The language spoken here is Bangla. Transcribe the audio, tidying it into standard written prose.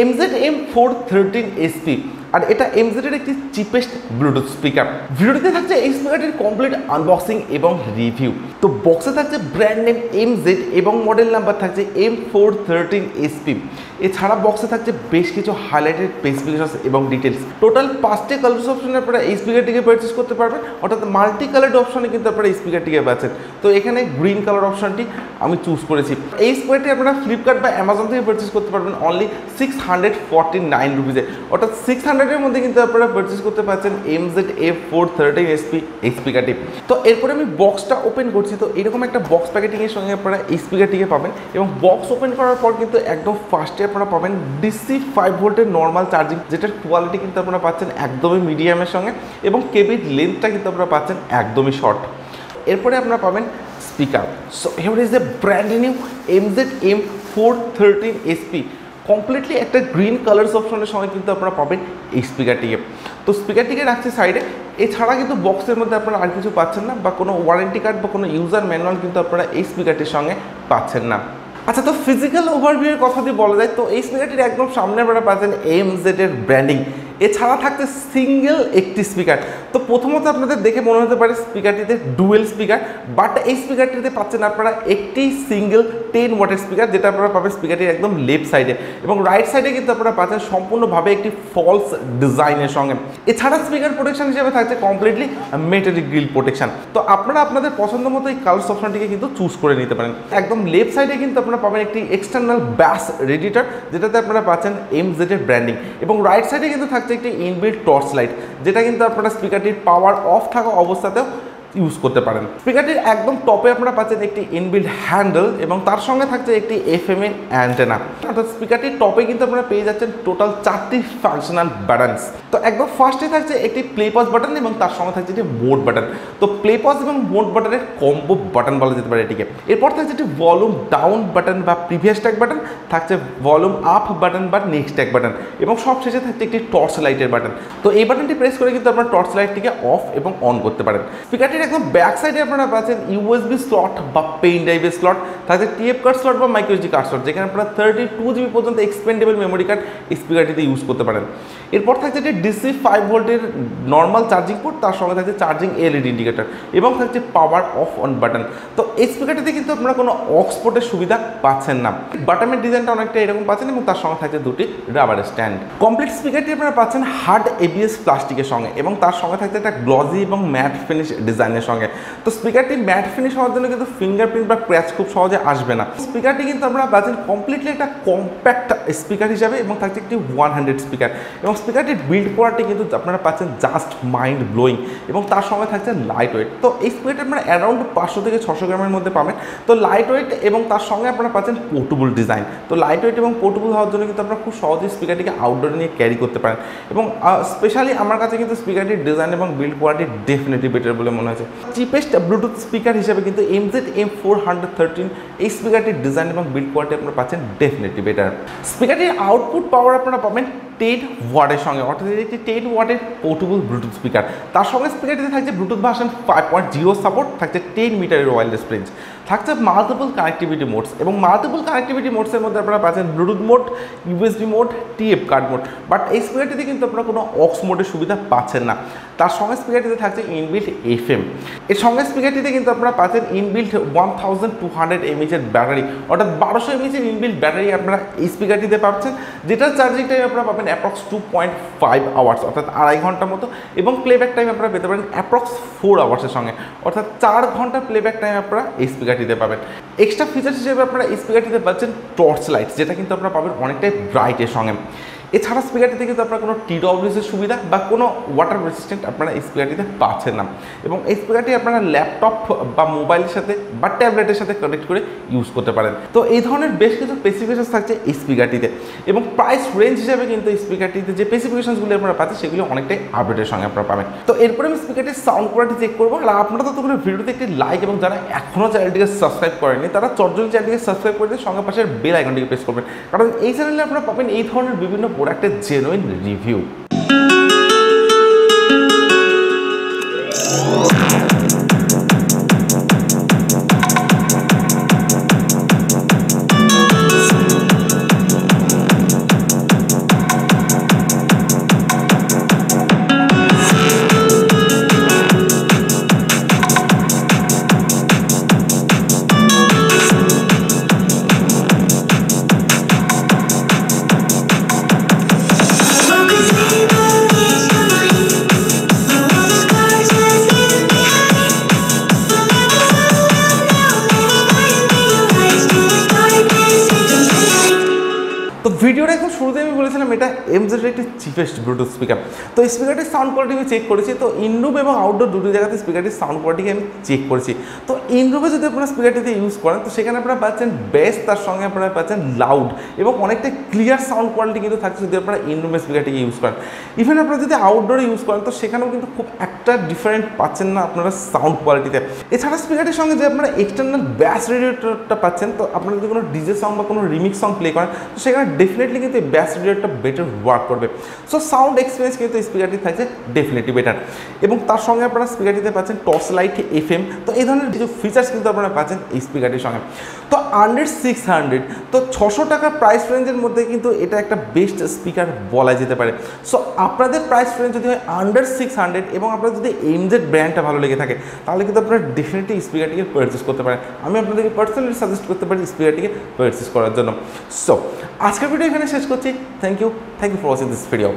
M413SP আর এটা MZ এর একটি চিপেস্ট ব্লুটুথ স্পিকার। ভিডিওতে থাকছে এই স্পিকারটির কমপ্লিট আনবক্সিং এবং রিভিউ। তো বক্সে থাকছে ব্র্যান্ড নেম MZ এবং মডেল নাম্বার থাকছে M413SP। এছাড়া বক্সে থাকছে বেশ কিছু হাইলাইটেড স্পেসিফিকেশনস এবং ডিটেলস। টোটাল 5টি কালার অপশনে আপনারা এই স্পিকারটিকে পারচেজ করতে পারবেন, অর্থাৎ মাল্টি কালার্ড অপশনে কিন্তু আপনারা এই স্পিকারটিকে পাচ্ছেন। তো এখানে গ্রিন কালার অপশনটি আমি চুজ করেছি। এই স্পিকারটি আপনারা ফ্লিপকার্ট বা অ্যামাজন থেকে পারচেজ করতে পারবেন অনলি 649 রুপিজে, অর্থাৎ 600 এর মধ্যে কিন্তু আপনারা পারচেজ করতে পারছেন MZ M413SP এই স্পিকারটি। তো এরপরে আমি বক্সটা ওপেন করছি। তো এরকম একটা বক্স প্যাকেটিংয়ের সঙ্গে আপনারা এই স্পিকারটিকে পাবেন এবং বক্স ওপেন করার পর কিন্তু একদম ফার্স্টে আপনারা পাবেন DC 5 ভোল্টের নর্মাল চার্জিং, যেটার কোয়ালিটি কিন্তু আপনারা পাচ্ছেন একদমই মিডিয়ামের সঙ্গে এবং কেবিল লেন্থটা কিন্তু আপনারা পাচ্ছেন একদমই শর্ট। এরপরে আপনারা পাবেন speaker. So here is the brand new MZ M413SP। Completely একটা গ্রিন কালার্স অপশনের সঙ্গে কিন্তু আপনারা পাবেন এই স্পিকারটিকে। তো স্পিকারটিকে রাখছি সাইডে। এছাড়া কিন্তু বক্সের মধ্যে আপনারা আর কিছু পাচ্ছেন না, বা কোনো ওয়ারেন্টি কার্ড বা কোনো ইউজার ম্যানুয়াল কিন্তু আপনারা এই স্পিকারটির সঙ্গে পাচ্ছেন না। আচ্ছা, তো ফিজিক্যাল ওভারভিউয়ের কথা দিয়ে বলা যায়, তো এই স্পিকারটির একদম সামনে আপনারা পাচ্ছেন MZ এর ব্র্যান্ডিং। এছাড়া থাকছে সিঙ্গেল একটি স্পিকার। তো প্রথমত আপনাদের দেখে মনে হতে পারে স্পিকারটিতে ডুয়েল স্পিকার, বাট এই স্পিকারটিতে পাচ্ছেন আপনারা একটি সিঙ্গেল 10 ওয়াটের স্পিকার, যেটা আপনারা পাবেন স্পিকারটির একদম লেফট সাইডে, এবং রাইট সাইডে কিন্তু আপনারা পাচ্ছেন সম্পূর্ণভাবে একটি ফলস ডিজাইনের সঙ্গে। এছাড়া স্পিকার প্রোটেকশন হিসেবে থাকছে কমপ্লিটলি মেটালিক গ্রিল প্রোটেকশন। তো আপনারা আপনাদের পছন্দ মতো এই কালার্স অপশনটিকে কিন্তু চুজ করে নিতে পারেন। একদম লেফট সাইডে কিন্তু আপনারা পাবেন একটি এক্সটার্নাল ব্যাস রেডিয়েটর, যেটাতে আপনারা পাচ্ছেন MZ এর ব্র্যান্ডিং, এবং রাইট সাইডে কিন্তু থাকছে একটি ইনবিল্ট টর্চ লাইট, যেটা কিন্তু আপনারা স্পিকারটির পাওয়ার অফ থাকা অবস্থাতেও ইউজ করতে পারেন। স্পিকারটির একদম টপে আপনারা পাচ্ছেন একটি ইনবিল্ট হ্যান্ডেল এবং তার সঙ্গে থাকছে একটি FM এর অ্যান্টেনা। অর্থাৎ স্পিকারটির টপে কিন্তু আপনারা পেয়ে যাচ্ছেন টোটাল 4টি ফাংশনাল বাটনস। তো একদম ফার্স্টে থাকছে একটি প্লে পজ বাটন এবং তার সঙ্গে থাকছে একটি মোড বাটন। তো প্লে পজ এবং মোড বাটনের কম্বো বাটন বলা যেতে পারে এটিকে। এরপর থাকছে একটি ভলিউম ডাউন বাটন বা প্রিভিয়াস ট্যাগ বাটন, থাকছে ভলিউম আপ বাটন বা নেক্সট ট্যাগ বাটন, এবং সবশেষে থাকছে একটি টর্চ লাইটের বাটন। তো এই বাটনটি প্রেস করে কিন্তু আপনারা টর্চ লাইটটিকে অফ এবং অন করতে পারেন। স্পিকারটির একদম ব্যাক সাইডে আপনারা পাচ্ছেন USB স্লট বা পেন ড্রাইভের স্লট, থাকছে TF কার্ড স্লট বা মাইক্রোএসডি কার্ড স্লট, যেখানে আপনারা 32 GB পর্যন্ত এক্সপেন্ডেবল মেমোরি কার্ড স্পিকারটিতে ইউজ করতে পারেন। এরপর থাকছে যে DC 5 ভোল্টের নর্মাল চার্জিং পোর্ট, তার সঙ্গে থাকছে চার্জিং LED ইন্ডিকেটর, এবং থাকছে পাওয়ার অফ অন বাটন। তো এই স্পিকারটিতে কিন্তু আপনারা কোনো অক্স পোর্টের সুবিধা পাচ্ছেন না। বাটনের ডিজাইনটা অনেকটা এরকম পাচ্ছেন, এবং তার সঙ্গে থাকছে দুটি রাবার স্ট্যান্ড। কমপ্লিট স্পিকারটি আপনারা পাচ্ছেন হার্ড ABS প্লাস্টিকের সঙ্গে, এবং তার সঙ্গে থাকছে একটা গ্লসি এবং ম্যাট ফিনিশ ডিজাইনের সঙ্গে। তো স্পিকারটি ম্যাট ফিনিশ হওয়ার জন্য কিন্তু ফিঙ্গারপ্রিন্ট বা ক্র্যাচ খুব সহজে আসবে না। স্পিকারটি কিন্তু আপনারা পাচ্ছেন কমপ্লিটলি একটা কম্প্যাক্ট স্পিকার হিসাবে, এবং থাকছে একটি 100 স্পিকার, এবং স্পিকারটির বিল্ড কোয়ালিটি কিন্তু আপনারা পাচ্ছেন জাস্ট মাইন্ড ব্লোয়িং, এবং তার সঙ্গে থাকছে লাইট ওয়েট। তো এই স্পিকারটি আপনারা অ্যারাউন্ড 500 থেকে 600 গ্রামের মধ্যে পাবেন। তো লাইট ওয়েট এবং তার সঙ্গে আপনারা পাচ্ছেন পোর্টেবল ডিজাইন। তো লাইট ওয়েট এবং পোর্টেবল হওয়ার জন্য কিন্তু আপনারা খুব সহজেই স্পিকারটিকে আউটডোরে নিয়ে ক্যারি করতে পারেন, এবং স্পেশালি আমার কাছে কিন্তু স্পিকারটির ডিজাইন এবং বিল্ড কোয়ালিটি ডেফিনেটলি বেটার বলে মনে হয়েছে। চিপেস্ট ব্লুটুথ স্পিকার হিসেবে কিন্তু MZ M413 এই স্পিকারটির ডিজাইন এবং বিল্ড কোয়ালিটি আপনারা পাচ্ছেন ডেফিনেটলি বেটার। স্পিকারটির আউটপুট পাওয়ার আপনারা পাবেন 10 ওয়াটের সঙ্গে, অর্থাৎ একটি 10 ওয়াটের পোর্টেবল ব্লুটুথ স্পিকার। তার সঙ্গে স্পিকারটিতে থাকছে ব্লুটুথ ভার্সন 5.0 সাপোর্ট, থাকছে 10 মিটারের ওয়্যারলেস রেঞ্জ, থাকছে মাল্টিপল কানেক্টিভিটি মোডস, এবং মাল্টিপল কানেক্টিভিটি মোডসের মধ্যে আপনারা পাচ্ছেন Bluetooth mode, USB mode, TF card mode. But এই স্পিকারটিতে কিন্তু আপনারা কোনো অক্স মোডের সুবিধা পাচ্ছেন না। তার সঙ্গে স্পিকারটিতে থাকছে ইনবিল্ট FM। এর সঙ্গে স্পিকারটিতে কিন্তু আপনারা পাচ্ছেন ইনবিল্ট 1200 mAh এর ব্যাটারি, অর্থাৎ 1200 mAh এর ইনবিল্ট ব্যাটারি আপনারা এই স্পিকারটিতে পাচ্ছেন, যেটার চার্জিং টাইম আপনারা পাবেন অ্যাপ্রক্স 2.5 আওয়ার্স, অর্থাৎ 2.5 ঘন্টার মতো, এবং প্লেব্যাক টাইম আপনারা পেতে পারেন অ্যাপ্রক্স 4 আওয়ার্সের সঙ্গে, অর্থাৎ 4 ঘন্টা প্লেব্যাক টাইম আপনারা এই স্পিকারটিতে পাবেন। এক্সট্রা ফিচার্স হিসেবে আপনারা এই স্পিকারটিতে পাচ্ছেন টর্চ লাইট, যেটা কিন্তু আপনারা পাবেন অনেকটাই ব্রাইটের সঙ্গে। এছাড়া স্পিকারটিতে কিন্তু আপনারা কোনো TWS এর সুবিধা বা কোনো ওয়াটার রেসিস্ট্যান্ট আপনারা এই স্পিকারটিতে পাচ্ছেন না, এবং এই স্পিকারটি আপনারা ল্যাপটপ বা মোবাইলের সাথে বা ট্যাবলেটের সাথে কানেক্ট করে ইউজ করতে পারেন। তো এই ধরনের বেশ কিছু স্পেসিফিকেশন থাকছে এই স্পিকারটিতে, এবং প্রাইস রেঞ্জ হিসাবে কিন্তু এই স্পিকারটিতে যে স্পেসিফিকেশনগুলো আপনারা পাচ্ছেন সেগুলো অনেকটাই আপডেটের সঙ্গে আপনারা পাবেন। তো এরপরে আমি স্পিকারটির সাউন্ড কোয়ালিটি চেক করবো, আর আপনারা ততক্ষণে ভিডিওতে একটি লাইক, এবং যারা এখনও চ্যানেলটিকে সাবস্ক্রাইব করেনি তারা চটজলদি চ্যানেলটিকে সাবস্ক্রাইব করে দিয়ে সঙ্গে পাশের বেল আইকনটিকে প্রেস করবেন, কারণ এই চ্যানেলে আপনারা পাবেন এই ধরনের বিভিন্ন প্রোডাক্টের জেনুইন রিভিউ। শুরুতে আমি বলেছিলাম এটা এমজেডের একটি চিপেস্ট ব্লুটুথ স্পিকার। তো এই স্পিকারটির সাউন্ড কোয়ালিটি আমি চেক করেছি, তো ইনরুম এবং আউটডোর দুটো জায়গাতে স্পিকারটির সাউন্ড কোয়ালিটিকে আমি চেক করেছি। তো ইনরুমে যদি আপনারা স্পিকারটিতে ইউজ করেন তো সেখানে আপনারা পাচ্ছেন বেস, তার সঙ্গে আপনারা পাচ্ছেন লাউড এবং অনেকটা ক্লিয়ার সাউন্ড কোয়ালিটি কিন্তু থাকছে যদি আপনারা ইনরুমে স্পিকারটিকে ইউজ করেন। ইভেন আপনারা যদি আউটডোরে ইউজ করেন তো সেখানেও কিন্তু খুব একটা ডিফারেন্ট পাচ্ছেন না আপনারা সাউন্ড কোয়ালিটিতে। এছাড়া স্পিকারটির সঙ্গে যে আপনারা এক্সটার্নাল ব্যাস রেডিয়েটরটা পাচ্ছেন, তো আপনারা যদি কোনো ডিজে সং বা কোনো রিমিক্স সং প্লে করেন তো সেখানে ডেফিনেটলি কিন্তু এই ব্যাস রেডিয়েটরটা বেটার ওয়ার্ক করবে। সো সাউন্ড এক্সপিরিয়েন্স কিন্তু এই স্পিকারটি থাকছে ডেফিনেটলি বেটার। এবং তার সঙ্গে আপনারা স্পিকারটিতে পাচ্ছেন টর্চ লাইট এফএম, তো এই ধরনের কিছু ফিচার্স কিন্তু আপনারা পাচ্ছেন এই স্পিকারটির সঙ্গে। তো আন্ডার 600, তো 600 টাকার প্রাইস রেঞ্জের মধ্যে কিন্তু এটা একটা বেস্ট স্পিকার বলা যেতে পারে। সো আপনাদের প্রাইস রেঞ্জ যদি হয় আন্ডার 600 এবং আপনার যদি এমজেড ব্র্যান্ডটা ভালো লেগে থাকে তাহলে কিন্তু আপনারা ডেফিনেটলি স্পিকারটিকে পারচেস করতে পারেন। আমি আপনাদেরকে পার্সোনালি সাজেস্ট করতে পারি স্পিকারটিকে পারচেস করার জন্য। সো আজকের ভিডিও এখানে শেষ করছি। Thank you for watching this video.